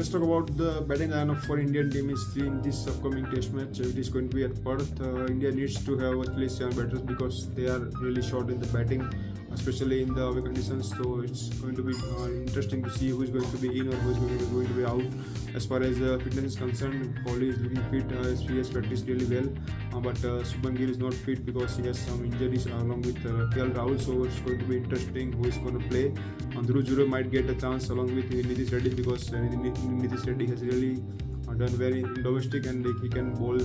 Let's talk about the batting lineup for Indian team in this upcoming Test match. It is going to be at Perth. India needs to have at least 7 batters because they are really short in the batting, especially in the away conditions. So it's going to be interesting to see who is going to be in or who is going to be out. As far as fitness is concerned, Kohli is looking fit. He has practiced really well, but Shubman Gill is not fit because he has some injuries along with KL Rahul. So it's going to be interesting who is going to play. Dhruv Jurel might get a chance along with Nitish Reddy because Nitish Reddy has really done well in domestic and he can bowl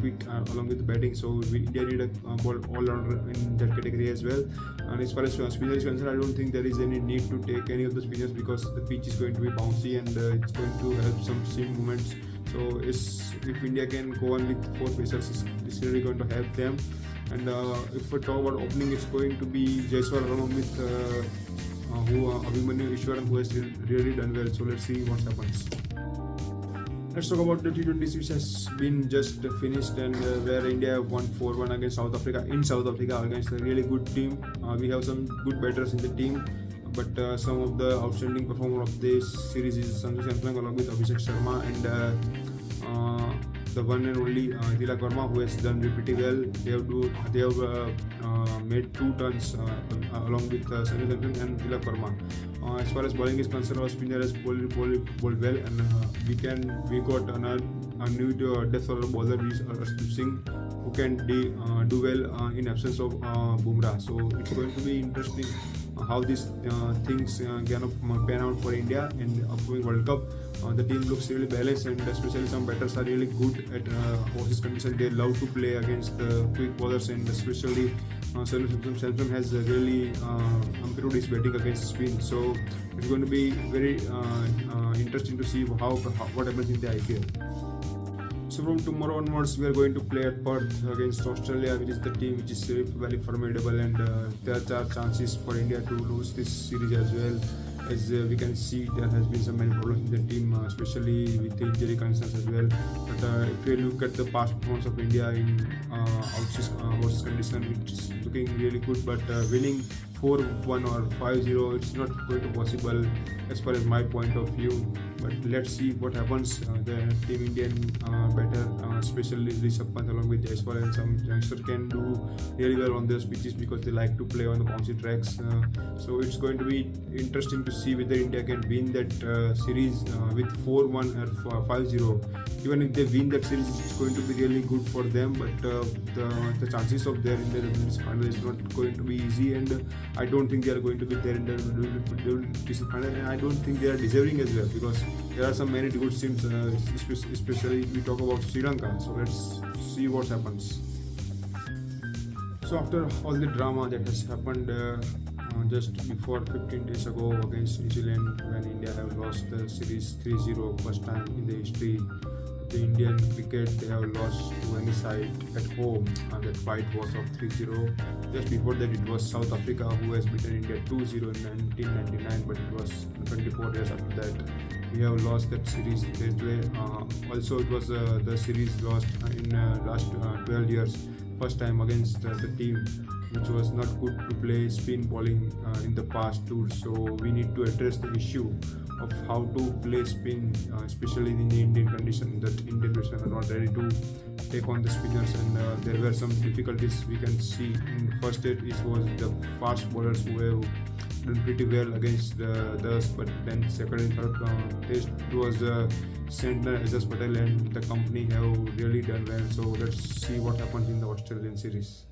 quick along with the batting. So India need a ball all-rounder in that category as well. And as far as spinner is concerned, I don't think there is any need to take any of the spinners because the pitch is going to be bouncy and it's going to help some seam movements. So if India can go on with 4 pacers, it's really going to help them. And if we talk about opening, it's going to be Jaiswal along with Abhimanyu Ishwaran, who has really done well. So let's see what happens. Let's talk about the T20s which has been just finished and where India won 4-1 against South Africa in South Africa against a really good team. We have some good batters in the team, but some of the outstanding performer of this series is Sanju Samson along with Abhishek Sharma and the one and only Tilak Verma, who has done pretty well. They have made 2 tons along with Sanju Samson and Tilak Verma. As far as bowling is concerned, our spinner has bowled well, and we got a new death order bowler, which is Arshdeep Singh, who can do well in absence of Bumrah. So it's going to be interesting how these things can pan out for India in the upcoming World Cup. The team looks really balanced, and especially some batters are really good at overseas conditions. They love to play against quick bowlers, and especially Samson has really improved his batting against spin. So it's going to be very interesting to see what happens in the IPL. So from tomorrow onwards, we are going to play at Perth against Australia, which is the team which is very formidable, and there are chances for India to lose this series as well. As we can see, there has been some many problems in the team, especially with the injury concerns as well. But if you look at the past performance of India in overseas condition, it's looking really good. But winning 4-1 or 5-0, it's not going to be possible as far as my point of view. But let's see what happens. The team Indian batter, especially Rishabh Pant along with Jaiswal and some youngster, can do really well on those pitches because they like to play on the bouncy tracks. So it's going to be interesting to see whether India can win that series with 4-1 or 5-0. Even if they win that series, it's going to be really good for them. But the chances of there in the final is not going to be easy, and I don't think they are going to be there in the final, and I don't think they are deserving as well because there are many good teams, especially we talk about Sri Lanka. So let's see what happens. So after all the drama that has happened just before 15 days ago against New Zealand, when India have lost the series 3-0, first time in the history the Indian cricket, they have lost to any side at home, and that fight was of 3-0. Just before that, it was South Africa who has beaten India 2-0 in 1999, but it was 24 years after that we have lost that series this way. Also, it was the series lost in last 12 years, first time against the team which was not good to play spin bowling in the past too. So we need to address the issue of how to play spin, especially in the Indian condition, that Indian batsmen are not ready to take on the spinners, and there were some difficulties we can see. In the first stage, it was the fast bowlers who have done pretty well against us, but then second and third test it was Sentner, Ajaz Patel and the company have really done well. So let's see what happens in the Australian series.